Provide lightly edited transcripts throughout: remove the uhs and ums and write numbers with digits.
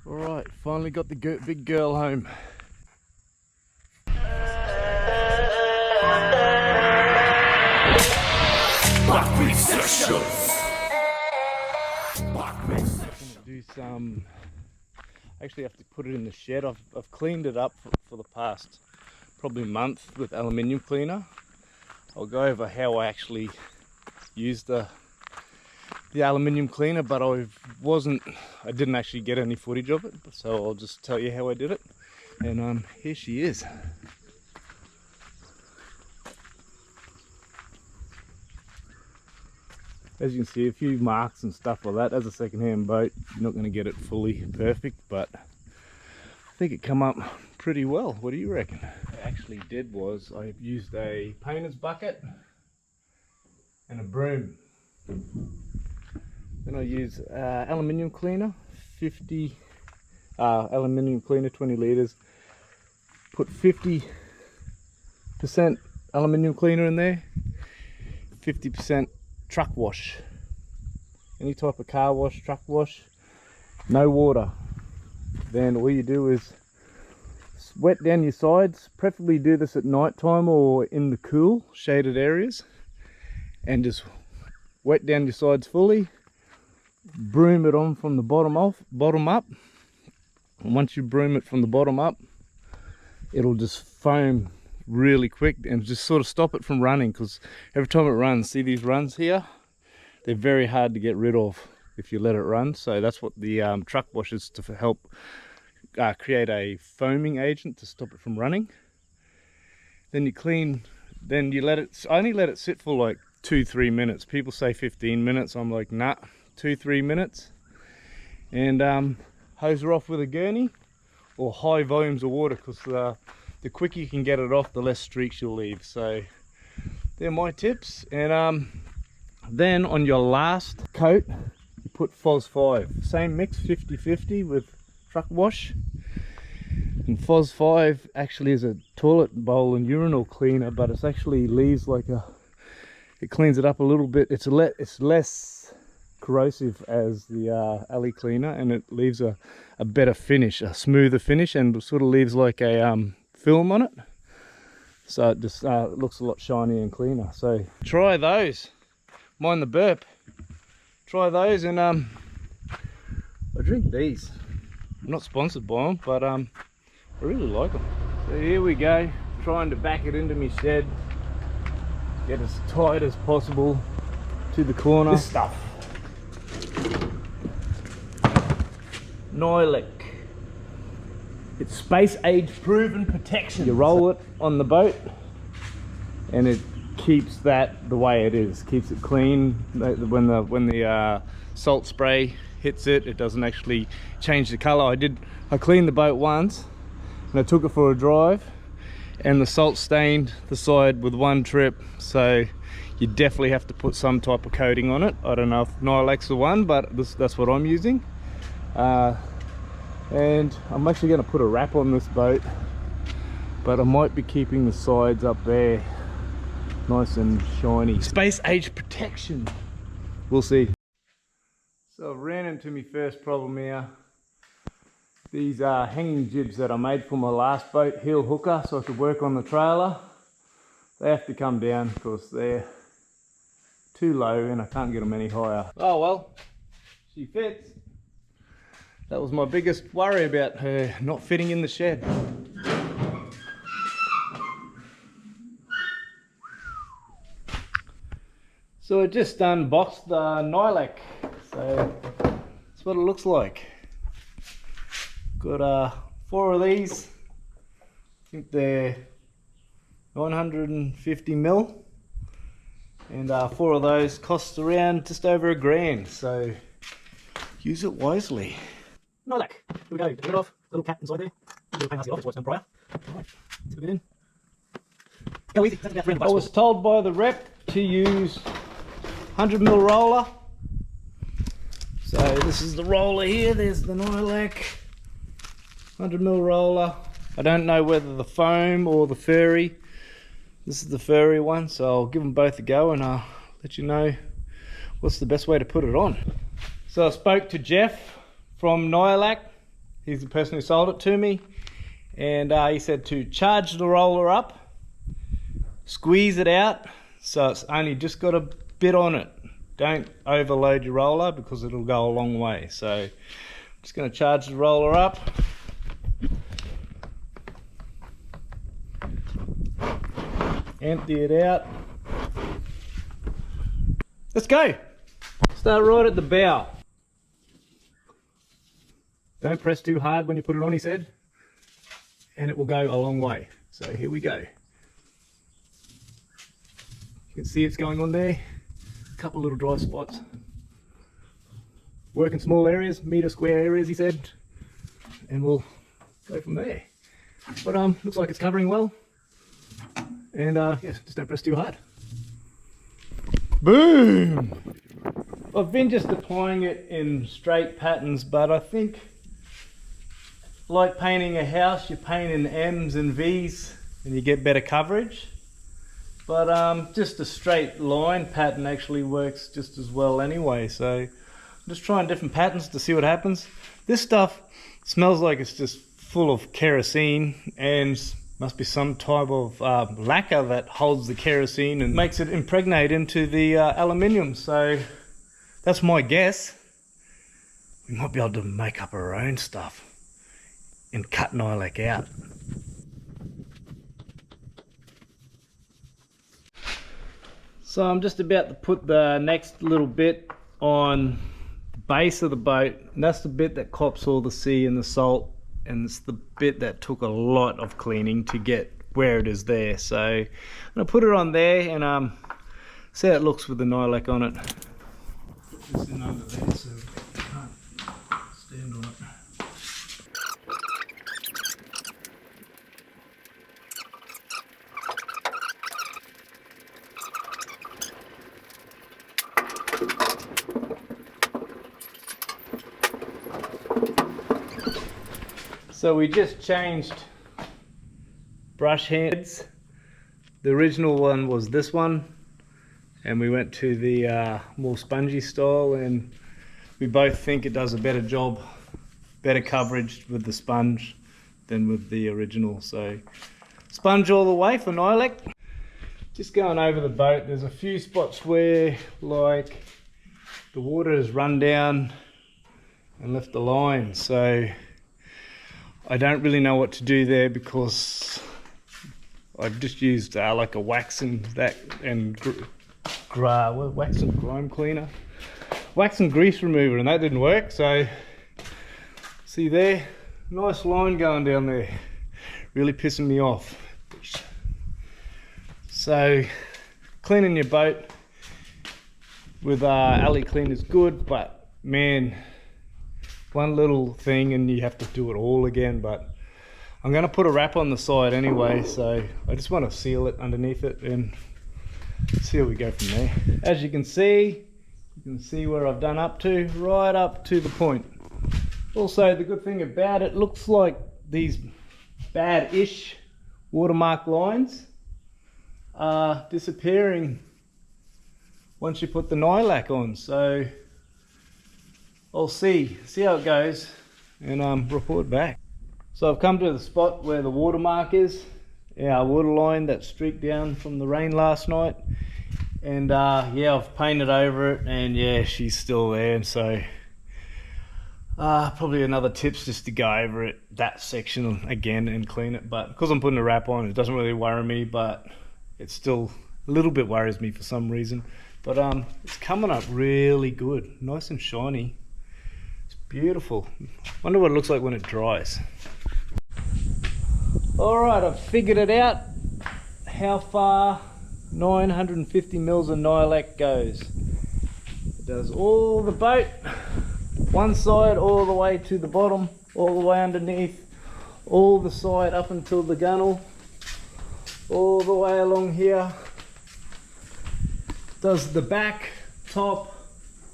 Alright, finally got the big girl home. Do some, actually have to put it in the shed. I've cleaned it up for the past probably month with aluminium cleaner. I'll go over how I actually used the aluminium cleaner, but I didn't actually get any footage of it, so I'll just tell you how I did it. And here she is. As you can see, a few marks and stuff like that. As a second-hand boat, you're not going to get it fully perfect, but I think it come up pretty well. What do you reckon? What I actually did was I used a painter's bucket and a broom. Then I use aluminium cleaner, 50 aluminium cleaner, 20 litres. Put 50% aluminium cleaner in there, 50% truck wash. Any type of car wash, truck wash, no water. Then all you do is wet down your sides. Preferably do this at night time or in the cool, shaded areas. And just wet down your sides fully. Broom it on from the bottom up. And once you broom it from the bottom up, it'll just foam really quick and just sort of stop it from running, because every time it runs, see these runs here, they're very hard to get rid of if you let it run. So that's what the truck wash is, to help create a foaming agent to stop it from running. Then you clean, then you let it, I only let it sit for like 2-3 minutes. People say 15 minutes, I'm like nah, 2-3 minutes. And hose her off with a gurney or high volumes of water, because the quicker you can get it off, the less streaks you'll leave. So they're my tips. And then on your last coat, you put Phos 5. Same mix, 50-50 with truck wash. And Phos 5 actually is a toilet bowl and urinal cleaner, but it's actually leaves like it cleans it up a little bit. It's less corrosive as the alley cleaner, and it leaves a better finish, a smoother finish, and sort of leaves like a film on it, so it just looks a lot shinier and cleaner. So try those, mind the burp, try those. And I drink these. I'm not sponsored by them, but I really like them. So here we go, trying to back it into my shed, get as tight as possible to the corner. This stuff, Nyalic. It's space age proven protection. You roll it on the boat and it keeps that the way it is, keeps it clean. When the salt spray hits it, it doesn't actually change the color. I cleaned the boat once and I took it for a drive, and the salt stained the side with one trip. So you definitely have to put some type of coating on it. I don't know if Nyalic's the one, but that's what I'm using. And I'm actually going to put a wrap on this boat, but I might be keeping the sides up there nice and shiny. Space age protection, we'll see. So I've ran into my first problem here. These hanging jibs that I made for my last boat, heel hooker, so I could work on the trailer, they have to come down because they're too low and I can't get them any higher. Oh well, she fits. That was my biggest worry about her not fitting in the shed. So I just unboxed the Nyalic. So that's what it looks like. Got 4 of these. I think they're 950 mil. And 4 of those cost around just over $1,000. So use it wisely. Nyalic. Here we go. Get it off. Little cat inside there. Little pain off. That's what's done prior. Alright. Stick it in. Go easy. That's about 300 bucks. I was told by the rep to use 100 mil roller. So this is the roller here. There's the Nyalic. 100 mil roller. I don't know whether the foam or the furry. This is the furry one. So I'll give them both a go and I'll let you know what's the best way to put it on. So I spoke to Jeff from Nyalic, He's the person who sold it to me, and he said to charge the roller up, squeeze it out, so it's only just got a bit on it. Don't overload your roller because it'll go a long way. So I'm just going to charge the roller up. Empty it out. Let's go. Start right at the bow. Don't press too hard when you put it on, he said, and it will go a long way. So here we go. You can see it's going on there. A couple little dry spots. Work in small areas, metre square areas, he said, and we'll go from there. But looks like it's covering well. And yeah, just don't press too hard. Boom! I've been just applying it in straight patterns, but I think, like painting a house, you paint in M's and V's and you get better coverage. But just a straight line pattern actually works just as well anyway. So I'm just trying different patterns to see what happens. This stuff smells like it's just full of kerosene, and must be some type of lacquer that holds the kerosene and makes it impregnate into the aluminium. So that's my guess. We might be able to make up our own stuff and cut Nyalic out. So I'm just about to put the next little bit on the base of the boat, and that's the bit that cops all the sea and the salt, and it's the bit that took a lot of cleaning to get where it is there. So I'm going to put it on there and see how it looks with the Nyalic on it. Put this in under there so it can't stand on it. So we just changed brush heads. The original one was this one, and we went to the more spongy style, and we both think it does a better job, better coverage with the sponge than with the original. So sponge all the way for Nyalic. Just going over the boat, there's a few spots where like the water has run down and left the line, so I don't really know what to do there because I've just used like a wax and wax and grime cleaner, wax and grease remover, and that didn't work. So see there, nice line going down there, really pissing me off. So cleaning your boat with alley clean is good, but man, one little thing and you have to do it all again. But I'm going to put a wrap on the side anyway, so I just want to seal it underneath it and see how we go from there. As you can see where I've done up to, right up to the point. Also, the good thing about it, looks like these bad-ish watermark lines are disappearing once you put the Nyalic on. So I'll see how it goes and report back. So I've come to the spot where the watermark is, our water line that streaked down from the rain last night, and yeah, I've painted over it, and yeah, she's still there. And so probably another tip's just to go over it, that section again, and clean it. But because I'm putting a wrap on, it doesn't really worry me, but it still a little bit worries me for some reason. But it's coming up really good, nice and shiny. Beautiful. Wonder what it looks like when it dries. Alright, I've figured it out how far 950 mils of Nyalic goes. It does all the boat, one side all the way to the bottom, all the way underneath, all the side up until the gunnel, all the way along here. Does the back, top,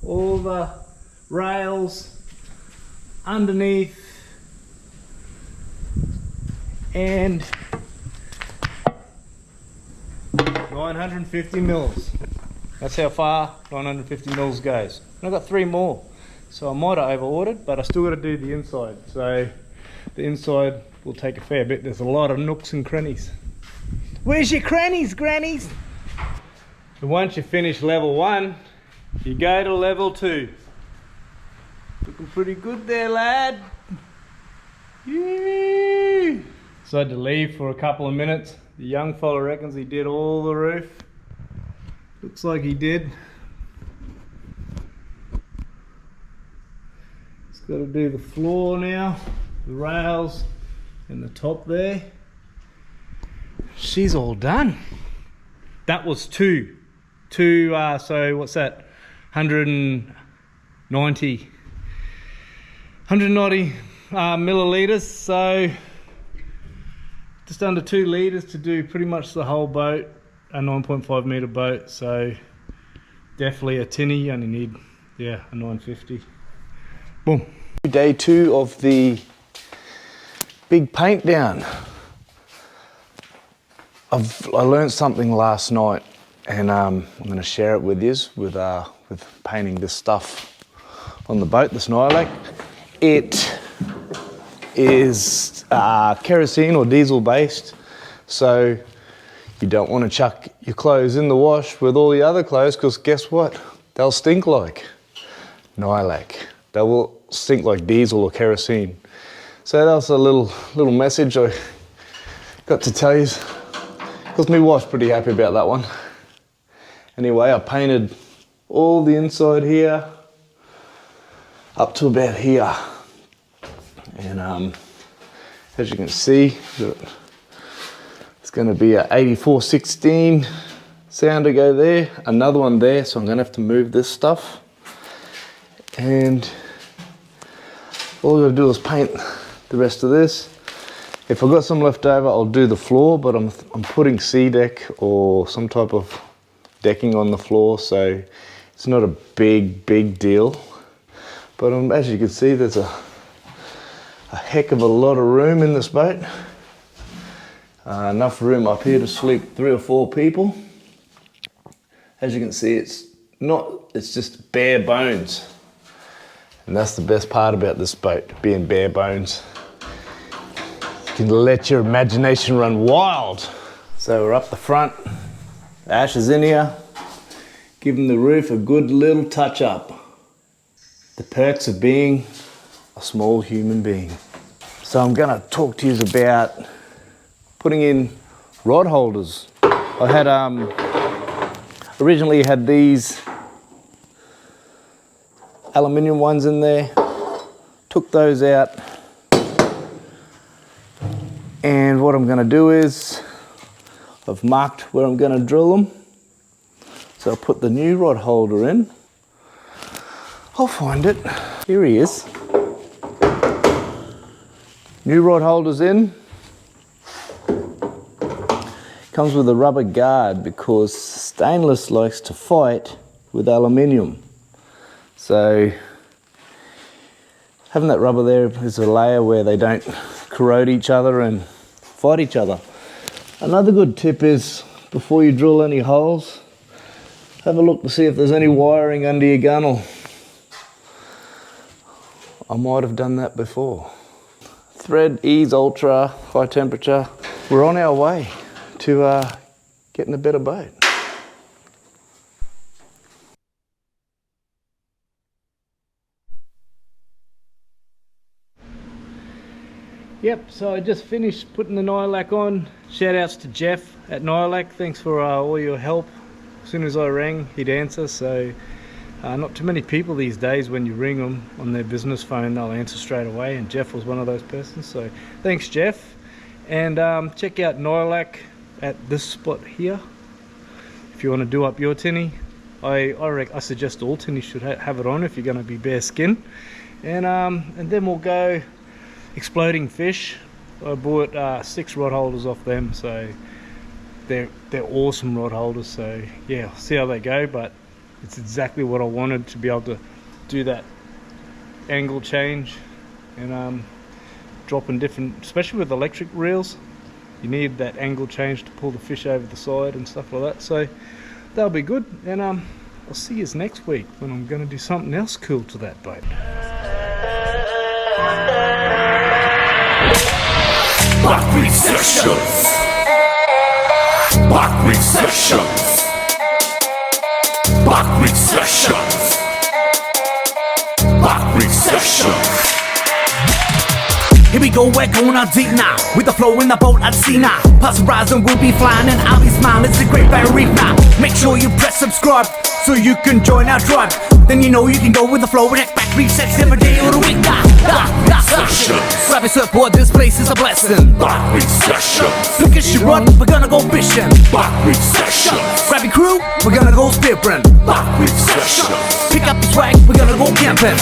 all the rails, underneath, and 950 mils. That's how far 950 mils goes. And I've got 3 more. So I might have over ordered, but I still got to do the inside. So the inside will take a fair bit. There's a lot of nooks and crannies. Where's your crannies, grannies? And once you finish level 1, you go to level 2. Looking pretty good there, lad. Yeah. So I had to leave for a couple of minutes. The young fella reckons he did all the roof. Looks like he did. He's got to do the floor now, the rails and the top there. She's all done. That was two, so what's that? 190 milliliters, so just under 2 liters to do pretty much the whole boat, a 9.5 meter boat. So definitely a tinny. You only need, yeah, a 950. Boom. Day 2 of the big paint down. I learned something last night, and I'm going to share it with you with painting this stuff on the boat, this Nyalic. It is kerosene or diesel based, so you don't want to chuck your clothes in the wash with all the other clothes, because guess what? They'll stink like Nyalic. They will stink like diesel or kerosene. So that's a little message I got to tell you, because my wife's pretty happy about that one. Anyway, I painted all the inside here up to about here, and as you can see, it's going to be a 8416 sounder go there, another one there, so I'm going to have to move this stuff, and all I'm going to do is paint the rest of this. If I've got some left over, I'll do the floor, but I'm putting C-deck or some type of decking on the floor, so it's not a big deal. But as you can see, there's a heck of a lot of room in this boat. Enough room up here to sleep 3 or 4 people. As you can see, it's just bare bones. And that's the best part about this boat, being bare bones. You can let your imagination run wild. So we're up the front. Ash is in here, giving the roof a good little touch up. The perks of being a small human being. So I'm gonna talk to you about putting in rod holders. I had originally had these aluminium ones in there, took those out, and what I'm gonna do is I've marked where I'm gonna drill them. So I'll put the new rod holder in. I'll find it. Here he is. New rod holders in. Comes with a rubber guard because stainless likes to fight with aluminium. So having that rubber there is a layer where they don't corrode each other and fight each other. Another good tip is, before you drill any holes, have a look to see if there's any wiring under your gunnel. I might have done that before. Thread Ease Ultra, high temperature. We're on our way to getting a better boat. Yep, so I just finished putting the Nyalic on. Shout outs to Jeff at Nyalic. Thanks for all your help. As soon as I rang, he'd answer. So not too many people these days, when you ring them on their business phone, they'll answer straight away, and Jeff was one of those persons. So thanks, Jeff. And check out Nyalic at this spot here if you want to do up your tinny. I suggest all tinnies should have it on if you're going to be bare skin. And then we'll go exploding fish. I bought 6 rod holders off them, so they're awesome rod holders. So yeah, I'll see how they go, but it's exactly what I wanted, to be able to do that angle change and dropping different, especially with electric reels, you need that angle change to pull the fish over the side and stuff like that. So that'll be good, and I'll I'll see you next week when I'm going to do something else cool to that boat. Back recessions. Back recessions. Back recessions. Back recessions. Here we go, we're going out deep now. With the flow in the boat at sea now. Past the horizon, we'll be flying and I'll be smiling. It's a great barrier reef now. Make sure you press subscribe so you can join our tribe. Then you know you can go with the flow and expect resets every day of the week. Grab your surfboard, this place is a blessing. Back recessions. Pick a ship rod, we're gonna go fishing. Back recessions. Grab your crew, we're gonna go spearing. Back recessions. Pick up your swag, we're gonna go camping.